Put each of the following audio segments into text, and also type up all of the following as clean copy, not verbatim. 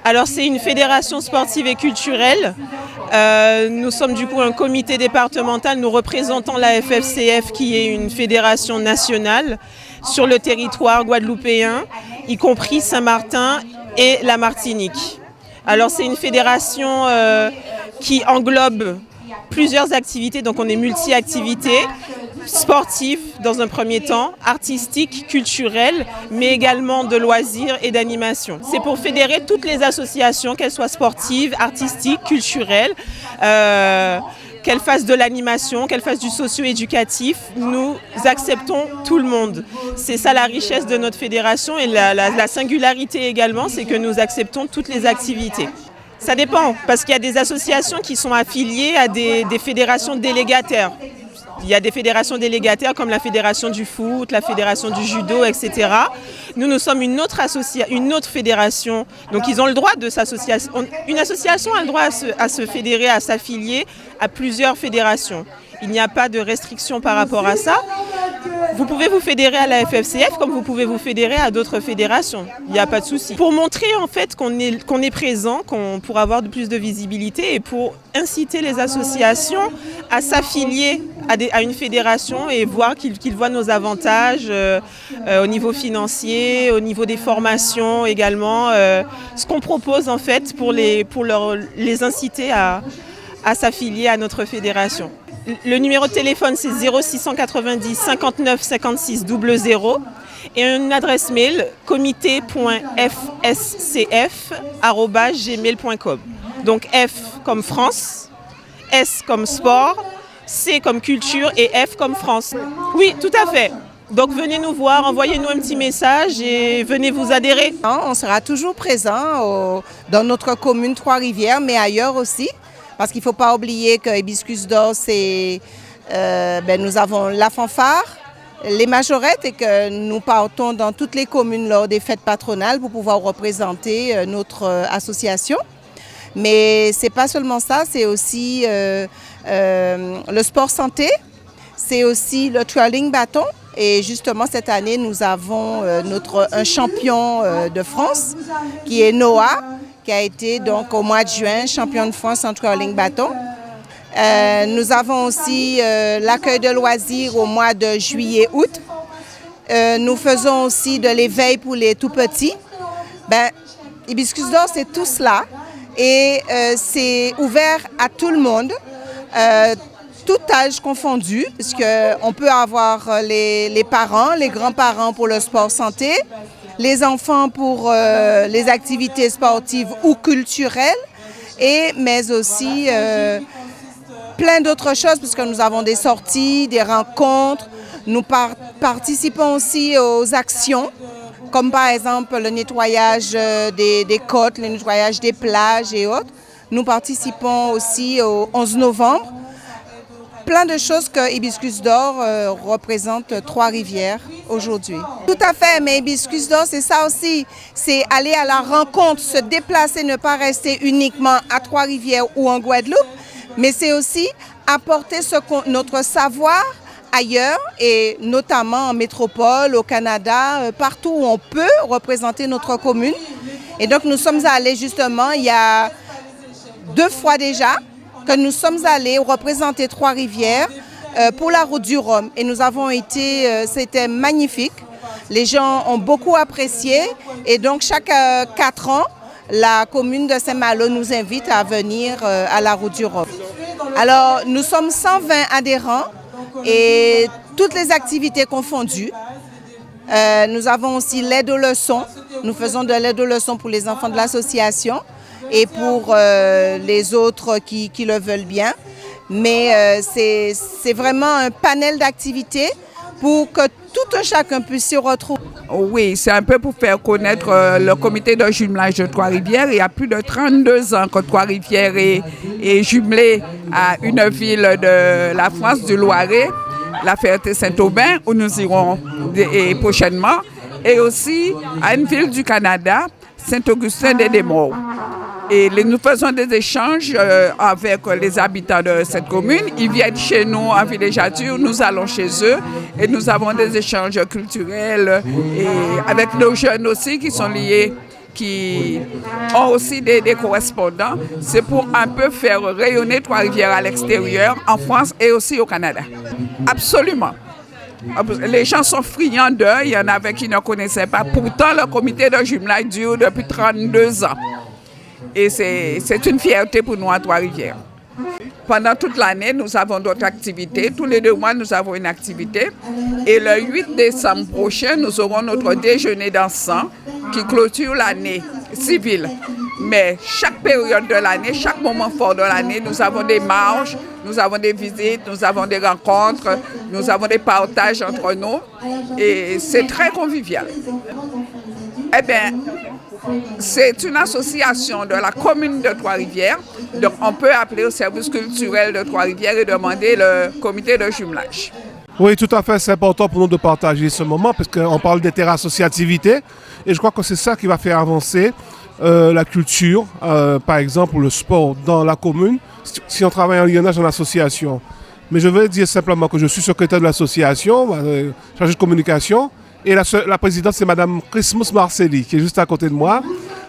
Alors c'est une fédération sportive et culturelle. Nous sommes du coup un comité départemental, nous représentons la FFCF qui est une fédération nationale sur le territoire guadeloupéen, y compris Saint-Martin et la Martinique. Alors c'est une fédération qui englobe plusieurs activités, donc on est multi-activités, sportives dans un premier temps, artistiques, culturelles, mais également de loisirs et d'animation. C'est pour fédérer toutes les associations, qu'elles soient sportives, artistiques, culturelles, qu'elles fassent de l'animation, qu'elles fassent du socio-éducatif. Nous acceptons tout le monde. C'est ça la richesse de notre fédération et la singularité également, c'est que nous acceptons toutes les activités. Ça dépend, parce qu'il y a des associations qui sont affiliées à des fédérations délégataires. Il y a des fédérations délégataires comme la fédération du foot, la fédération du judo, etc. Nous sommes une autre fédération. Donc ils ont le droit de s'associer. Une association a le droit à se fédérer, à s'affilier à plusieurs fédérations. Il n'y a pas de restriction par rapport à ça. Vous pouvez vous fédérer à la FFCF comme vous pouvez vous fédérer à d'autres fédérations. Il n'y a pas de souci. Pour montrer en fait qu'on est présent, pour avoir plus de visibilité et pour inciter les associations à s'affilier à une fédération et voir qu'ils voient nos avantages au niveau financier, au niveau des formations également. Ce qu'on propose en fait pour les inciter à s'affilier à notre fédération. Le numéro de téléphone, c'est 0690 59 56 00 et une adresse mail comité.fscf@gmail.com. Donc F comme France, S comme sport, C comme culture et F comme France. Oui, tout à fait. Donc venez nous voir, envoyez-nous un petit message et venez vous adhérer. On sera toujours présent dans notre commune Trois-Rivières, mais ailleurs aussi. Parce qu'il ne faut pas oublier que Hibiscus d'Or, nous avons la fanfare, les majorettes et que nous partons dans toutes les communes lors des fêtes patronales pour pouvoir représenter notre association. Mais ce n'est pas seulement ça, c'est aussi le sport santé, c'est aussi le twirling bâton. Et justement, cette année, nous avons un champion de France qui est Noah, qui a été donc au mois de juin champion de France en twirling bâton. Nous avons aussi l'accueil de loisirs au mois de juillet-août. Nous faisons aussi de l'éveil pour les tout-petits. Hibiscus d'Or, c'est tout cela et c'est ouvert à tout le monde, tout âge confondu, puisqu'on peut avoir les parents, les grands-parents pour le sport santé, les enfants pour les activités sportives ou culturelles, mais aussi plein d'autres choses, puisque nous avons des sorties, des rencontres. Nous participons aussi aux actions, comme par exemple le nettoyage des côtes, le nettoyage des plages et autres. Nous participons aussi au 11 novembre. Plein de choses que Hibiscus d'Or représente Trois-Rivières aujourd'hui. Tout à fait, mais Hibiscus d'Or, c'est ça aussi. C'est aller à la rencontre, se déplacer, ne pas rester uniquement à Trois-Rivières ou en Guadeloupe, mais c'est aussi apporter notre savoir ailleurs et notamment en métropole, au Canada, partout où on peut représenter notre commune. Et donc nous sommes allés justement, il y a 2 fois déjà, que nous sommes allés représenter Trois-Rivières pour la route du Rhum. Et nous avons été, c'était magnifique. Les gens ont beaucoup apprécié. Et donc, chaque 4 ans, la commune de Saint-Malo nous invite à venir à la route du Rhum. Alors, nous sommes 120 adhérents et toutes les activités confondues. Nous avons aussi l'aide aux leçons. Nous faisons de l'aide aux leçons pour les enfants de l'association et pour les autres qui le veulent bien. Mais c'est vraiment un panel d'activités pour que tout un chacun puisse s'y retrouver. Oui, c'est un peu pour faire connaître le comité de jumelage de Trois-Rivières. Il y a plus de 32 ans que Trois-Rivières est jumelée à une ville de la France, du Loiret, la Ferté-Saint-Aubin, où nous irons prochainement, et aussi à une ville du Canada, Saint-Augustin-des-Desmaures. Et nous faisons des échanges avec les habitants de cette commune. Ils viennent chez nous en villégiature, nous allons chez eux et nous avons des échanges culturels et avec nos jeunes aussi qui sont liés, qui ont aussi des correspondants. C'est pour un peu faire rayonner Trois-Rivières à l'extérieur, en France et aussi au Canada. Absolument. Les gens sont friands d'eux, il y en avait qui ne connaissaient pas. Pourtant, le comité de jumelage dure depuis 32 ans. Et c'est une fierté pour nous à Trois-Rivières. Pendant toute l'année, nous avons d'autres activités. Tous les 2 mois, nous avons une activité. Et le 8 décembre prochain, nous aurons notre déjeuner dansant qui clôture l'année civile. Mais chaque période de l'année, chaque moment fort de l'année, nous avons des marches, nous avons des visites, nous avons des rencontres, nous avons des partages entre nous. Et c'est très convivial. Eh bien, c'est une association de la commune de Trois-Rivières. Donc, on peut appeler au service culturel de Trois-Rivières et demander le comité de jumelage. Oui, tout à fait. C'est important pour nous de partager ce moment parce qu'on parle d'inter-associativité. Et je crois que c'est ça qui va faire avancer la culture, par exemple, le sport dans la commune, si on travaille en lionnage en association. Mais je veux dire simplement que je suis secrétaire de l'association, chargé de communication. Et la présidente, c'est Mme Christmas Marcelli, qui est juste à côté de moi.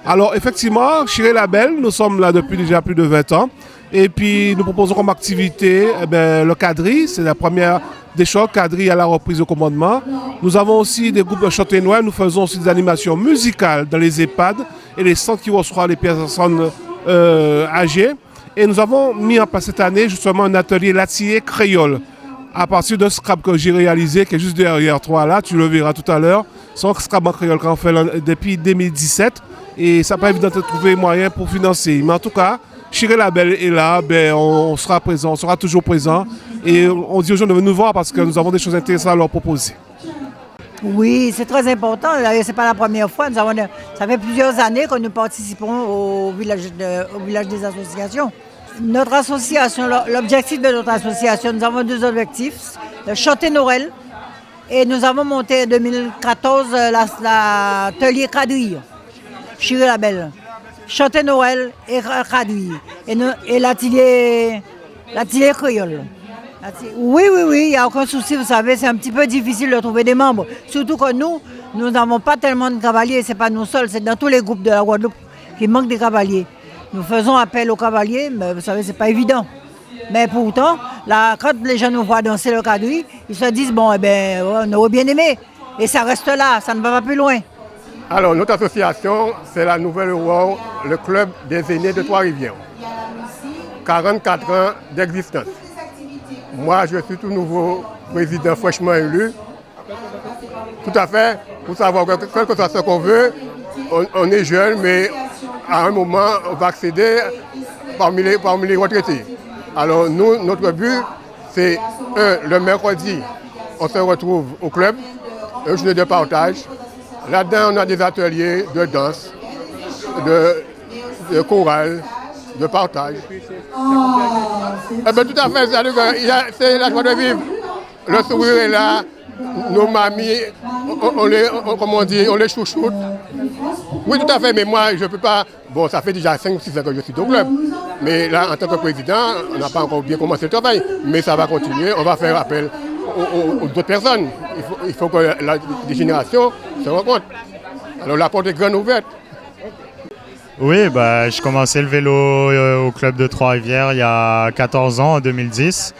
Alors, effectivement, Chiré Label, nous sommes là depuis déjà plus de 20 ans. Et puis, nous proposons comme activité le quadrille. C'est la première des choses, quadrille à la reprise au commandement. Nous avons aussi des groupes de chantenois. Nous faisons aussi des animations musicales dans les EHPAD et les centres qui reçoivent les personnes âgées. Et nous avons mis en place cette année, justement, un atelier latillier créole. À partir d'un scrap que j'ai réalisé, qui est juste derrière toi là, tu le verras tout à l'heure. C'est un scrap en créole qu'on fait depuis 2017 et ça n'a pas évident de trouver moyen pour financer. Mais en tout cas, Chiré Label est là, on sera présent, on sera toujours présent et on dit aux gens de venir nous voir parce que nous avons des choses intéressantes à leur proposer. Oui, c'est très important. Ce n'est pas la première fois. Ça fait plusieurs années que nous participons au village des associations. Notre association, l'objectif de notre association, nous avons 2 objectifs. Le chanter Noël et nous avons monté en 2014 l'atelier quadrille, Chiré Label. Chanter Noël et quadrille. Et l'atelier créole. Oui, il n'y a aucun souci, vous savez, c'est un petit peu difficile de trouver des membres. Surtout que nous n'avons pas tellement de cavaliers, ce n'est pas nous seuls, c'est dans tous les groupes de la Guadeloupe qui manquent des cavaliers. Nous faisons appel aux cavaliers, mais vous savez, ce n'est pas évident. Mais pourtant, là, quand les gens nous voient danser le quadrille, ils se disent, bon, on aurait bien aimé. Et ça reste là, ça ne va pas plus loin. Alors, notre association, c'est la Nouvelle Aurore, le club des aînés de Trois-Rivières. 44 ans d'existence. Moi, je suis tout nouveau président fraîchement élu. Tout à fait, pour savoir que quel que soit ce qu'on veut, on est jeune, mais à un moment, on va accéder parmi les retraités. Alors nous, notre but, c'est le mercredi, on se retrouve au club, un journée de partage. Là-dedans, on a des ateliers de danse, de chorale, de partage. Tout à fait, c'est la joie de vivre. Le sourire est là, nos mamies, on les chouchoute. Oui, tout à fait, mais moi, je ne peux pas... Bon, ça fait déjà 5 ou 6 ans que je suis au club. Mais là, en tant que président, on n'a pas encore bien commencé le travail. Mais ça va continuer, on va faire appel aux autres personnes. Il faut que les générations se rencontrent. Alors la porte est grande ouverte. Oui, je commençais le vélo au club de Trois-Rivières il y a 14 ans, en 2010.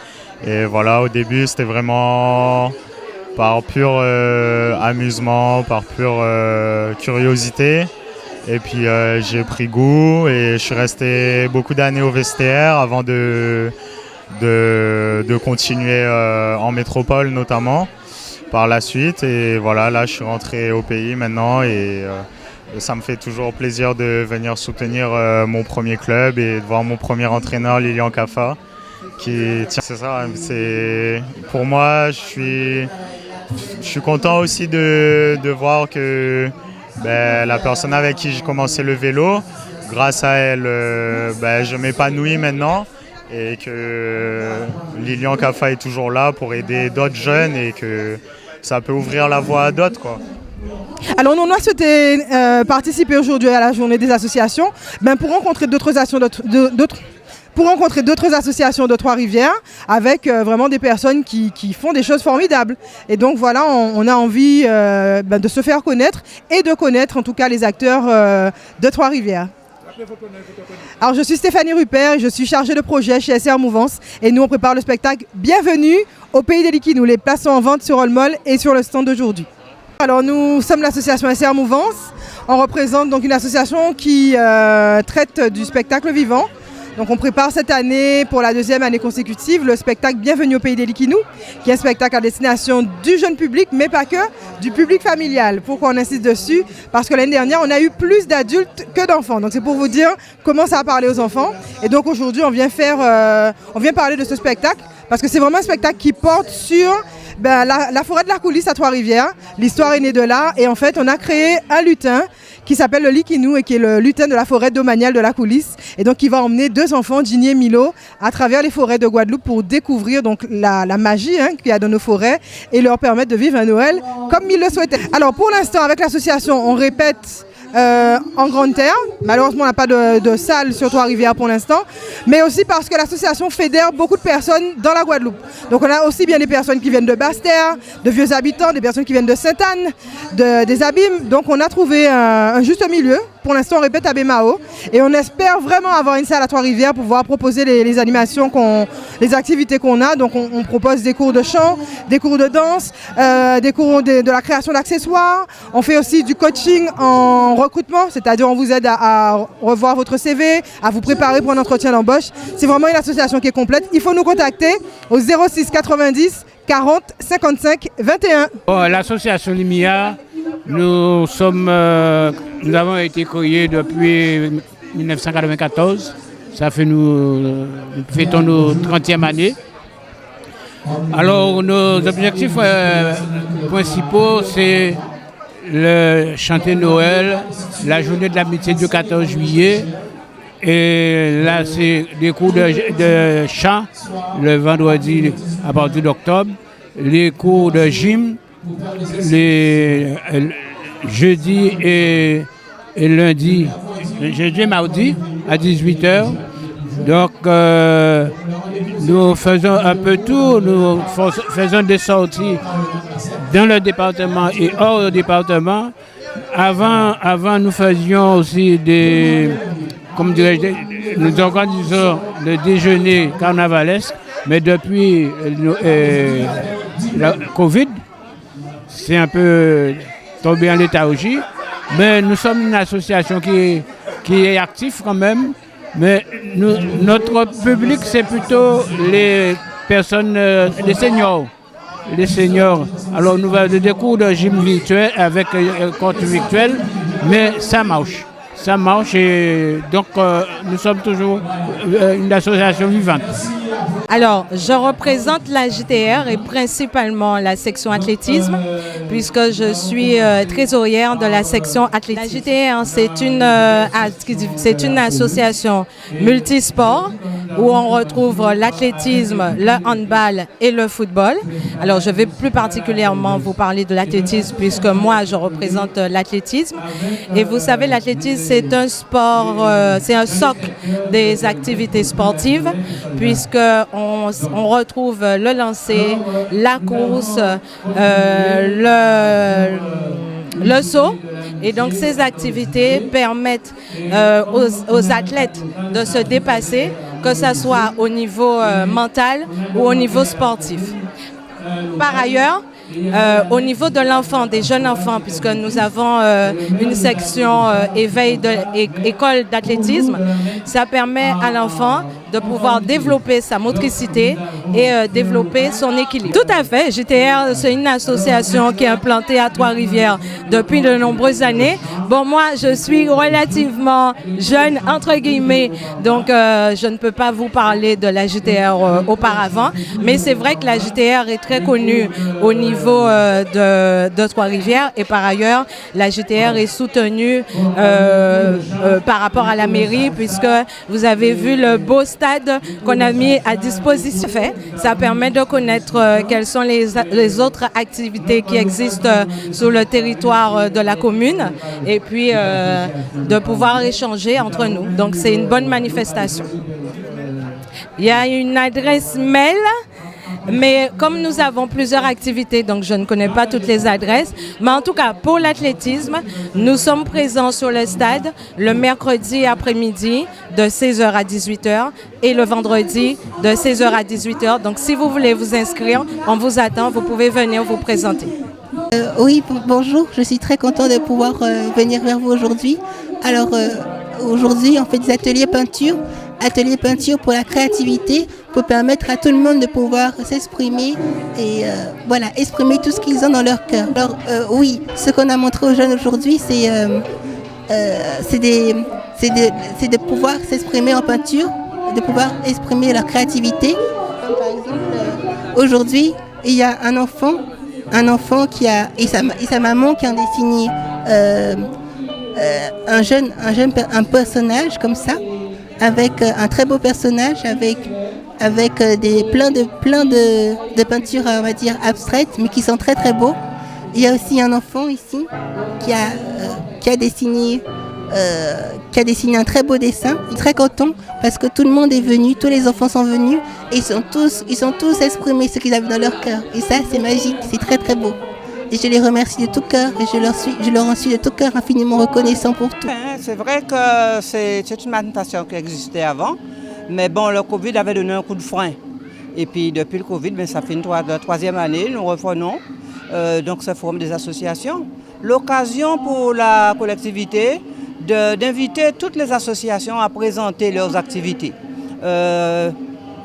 Et voilà, au début, c'était vraiment par pur amusement, par pure curiosité. Et puis j'ai pris goût et je suis resté beaucoup d'années au vestiaire avant de continuer en métropole notamment par la suite. Et voilà, là je suis rentré au pays maintenant et ça me fait toujours plaisir de venir soutenir mon premier club et de voir mon premier entraîneur Lilian Kafa. C'est ça, pour moi je suis content aussi de voir que la personne avec qui j'ai commencé le vélo, grâce à elle, je m'épanouis maintenant et que Lilian Kafa est toujours là pour aider d'autres jeunes et que ça peut ouvrir la voie à d'autres, quoi. Alors nous, on a souhaité participer aujourd'hui à la journée des associations pour rencontrer d'autres pour rencontrer d'autres associations de Trois-Rivières avec vraiment des personnes qui font des choses formidables. Et donc voilà, on a envie de se faire connaître et de connaître en tout cas les acteurs de Trois-Rivières. Alors je suis Stéphanie Rupert et je suis chargée de projet chez SR Mouvance et nous on prépare le spectacle Bienvenue au pays des Likinou. Les places sont en vente sur All Mall et sur le stand d'aujourd'hui. Alors nous sommes l'association SR Mouvance. On représente donc une association qui traite du spectacle vivant. Donc on prépare cette année, pour la deuxième année consécutive, le spectacle Bienvenue au pays des Likinou, qui est un spectacle à destination du jeune public, mais pas que, du public familial. Pourquoi on insiste dessus? Parce que l'année dernière, on a eu plus d'adultes que d'enfants. Donc c'est pour vous dire comment ça a parlé aux enfants. Et donc aujourd'hui, on vient parler de ce spectacle, parce que c'est vraiment un spectacle qui porte sur la forêt de la Coulisse à Trois-Rivières. L'histoire est née de là, et en fait, on a créé un lutin qui s'appelle le Likinou et qui est le lutin de la forêt domaniale de la Coulisse. Et donc, il va emmener deux enfants, Ginny et Milo, à travers les forêts de Guadeloupe pour découvrir donc la magie qu'il y a dans nos forêts et leur permettre de vivre un Noël comme ils le souhaitaient. Alors, pour l'instant, avec l'association, on répète en grande terre. Malheureusement, on n'a pas de salle sur Trois-Rivières pour l'instant, mais aussi parce que l'association fédère beaucoup de personnes dans la Guadeloupe. Donc on a aussi bien des personnes qui viennent de Basse-Terre, de vieux habitants, des personnes qui viennent de Sainte-Anne, des Abîmes. Donc on a trouvé un juste milieu. Pour l'instant, on répète à Bémao et on espère vraiment avoir une salle à Trois-Rivières pour pouvoir proposer les animations, les activités qu'on a. Donc on propose des cours de chant, des cours de danse, des cours de la création d'accessoires. On fait aussi du coaching en recrutement, c'est-à-dire on vous aide à revoir votre CV, à vous préparer pour un entretien d'embauche. C'est vraiment une association qui est complète. Il faut nous contacter au 06 90 40 55 21. L'association Limia, nous avons été créés depuis 1994. Ça fait nous fêtons nos 30e année. Alors nos objectifs principaux, c'est le chanter Noël, la journée de l'amitié du 14 juillet. Et là, c'est des cours de chant le vendredi à partir d'octobre, les cours de gym les jeudi et lundi, jeudi et mardi à 18h. Donc, nous faisons un peu tout, nous faisons des sorties dans le département et hors du département. Avant, nous faisions aussi nous organisons le déjeuner carnavalesque, mais depuis la Covid, c'est un peu tombé en léthargie. Mais nous sommes une association qui est active quand même. Mais notre public, c'est plutôt les personnes, les seniors. Les seniors. Alors nous avons des cours de gym virtuel avec compte virtuel, mais ça marche. Ça marche et donc nous sommes toujours une association vivante. Alors, je représente la JTR et principalement la section athlétisme, puisque je suis trésorière de la section athlétisme. La JTR, c'est une association multisport où on retrouve l'athlétisme, le handball et le football. Alors, je vais plus particulièrement vous parler de l'athlétisme, puisque moi, je représente l'athlétisme. Et vous savez, l'athlétisme, c'est un sport, c'est un socle des activités sportives, puisque on retrouve le lancer, la course, le saut. Et donc ces activités permettent aux athlètes de se dépasser, que ce soit au niveau mental ou au niveau sportif. Par ailleurs, au niveau de l'enfant, des jeunes enfants, puisque nous avons une section éveil école d'athlétisme, ça permet à l'enfant de pouvoir développer sa motricité et développer son équilibre. Tout à fait, JTR, c'est une association qui est implantée à Trois-Rivières depuis de nombreuses années. Bon, moi, je suis relativement jeune, entre guillemets, donc je ne peux pas vous parler de la JTR auparavant, mais c'est vrai que la JTR est très connue au niveau de Trois-Rivières et par ailleurs, la JTR est soutenue par rapport à la mairie, puisque vous avez vu le beau stade qu'on a mis à disposition. Ça permet de connaître quelles sont les autres activités qui existent sur le territoire de la commune et puis de pouvoir échanger entre nous. Donc c'est une bonne manifestation. Il y a une adresse mail, mais comme nous avons plusieurs activités, donc je ne connais pas toutes les adresses. Mais en tout cas, pour l'athlétisme, nous sommes présents sur le stade le mercredi après-midi de 16h à 18h et le vendredi de 16h à 18h. Donc si vous voulez vous inscrire, on vous attend, vous pouvez venir vous présenter. Oui, bonjour, je suis très contente de pouvoir venir vers vous aujourd'hui. Alors aujourd'hui, on fait des ateliers peinture pour la créativité, pour permettre à tout le monde de pouvoir s'exprimer et voilà, exprimer tout ce qu'ils ont dans leur cœur. Alors oui, ce qu'on a montré aux jeunes aujourd'hui, c'est de pouvoir s'exprimer en peinture, de pouvoir exprimer leur créativité. Comme par exemple, aujourd'hui, il y a un enfant et sa maman qui ont dessiné un personnage comme ça, avec un très beau personnage, avec plein de peintures, on va dire, abstraites, mais qui sont très très beaux. Il y a aussi un enfant ici qui a dessiné un très beau dessin. Je suis très content parce que tout le monde est venu, tous les enfants sont venus et ils sont tous exprimés ce qu'ils avaient dans leur cœur. Et ça, c'est magique, c'est très très beau. Et je les remercie de tout cœur et je leur en suis de tout cœur infiniment reconnaissant pour tout. C'est vrai que c'est une manifestation qui existait avant, mais bon, le Covid avait donné un coup de frein. Et puis depuis le Covid, ça fait la troisième année, nous reprenons donc ce forum des associations. L'occasion pour la collectivité d'inviter toutes les associations à présenter leurs activités.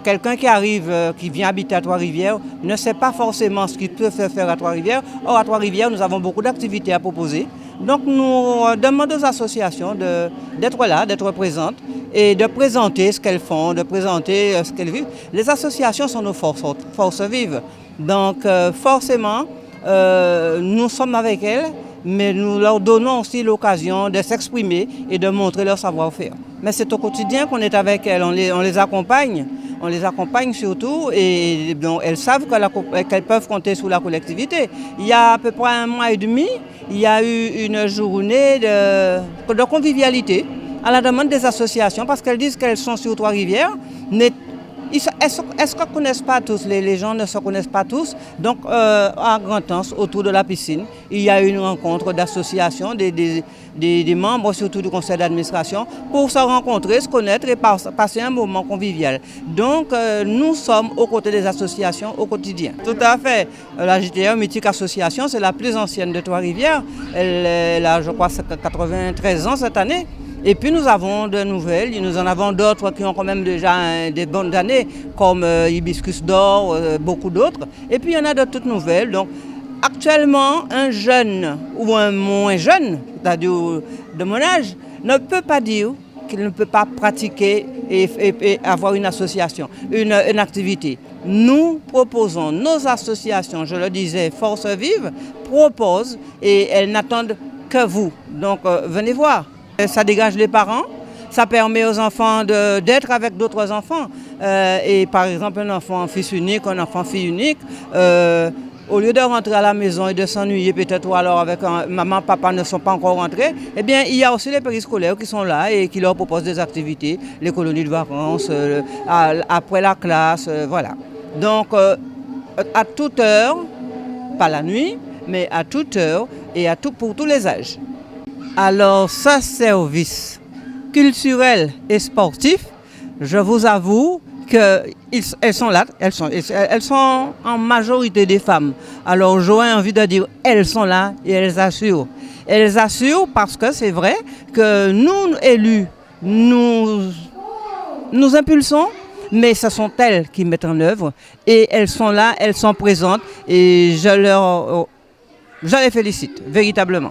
Quelqu'un qui arrive, qui vient habiter à Trois-Rivières, ne sait pas forcément ce qu'il peut faire à Trois-Rivières. Or, à Trois-Rivières, nous avons beaucoup d'activités à proposer. Donc, nous demandons aux associations d'être là, d'être présentes et de présenter ce qu'elles font, de présenter ce qu'elles vivent. Les associations sont nos forces vives. Donc, forcément, nous sommes avec elles, mais nous leur donnons aussi l'occasion de s'exprimer et de montrer leur savoir-faire. Mais c'est au quotidien qu'on est avec elles, on les accompagne. On les accompagne surtout et donc, elles savent qu'elles peuvent compter sur la collectivité. Il y a à peu près 1 mois et demi, il y a eu une journée de convivialité à la demande des associations parce qu'elles disent qu'elles sont sur Trois-Rivières. Elles ne se connaissent pas tous, les gens ne se connaissent pas tous. Donc, à Grand-Anse, autour de la piscine, il y a eu une rencontre d'associations, des membres, surtout du conseil d'administration, pour se rencontrer, se connaître et passer un moment convivial. Donc, nous sommes aux côtés des associations au quotidien. Tout à fait. La JTR, mythique association, c'est la plus ancienne de Trois-Rivières. Elle a, je crois, 93 ans cette année. Et puis nous avons de nouvelles, nous en avons d'autres qui ont quand même déjà des bonnes années, comme Hibiscus d'Or, beaucoup d'autres. Et puis il y en a de toutes nouvelles. Donc actuellement, un jeune ou un moins jeune, c'est-à-dire de mon âge, ne peut pas dire qu'il ne peut pas pratiquer et avoir une association, une activité. Nous proposons, nos associations, je le disais, Force Vive, proposent et elles n'attendent que vous. Donc venez voir. Ça dégage les parents, ça permet aux enfants d'être avec d'autres enfants. Et par exemple, un enfant fils unique, un enfant fille unique, au lieu de rentrer à la maison et de s'ennuyer peut-être ou alors avec maman, papa ne sont pas encore rentrés, eh bien il y a aussi les périscolaires qui sont là et qui leur proposent des activités, les colonies de vacances, après la classe, voilà. Donc à toute heure, pas la nuit, mais à toute heure et pour tous les âges. Alors, ce service culturel et sportif, je vous avoue qu'elles sont là, elles sont en majorité des femmes. Alors, j'aurais envie de dire, elles sont là et elles assurent. Elles assurent parce que c'est vrai que nous, élus, nous impulsons, mais ce sont elles qui mettent en œuvre et elles sont là, elles sont présentes et je les félicite véritablement.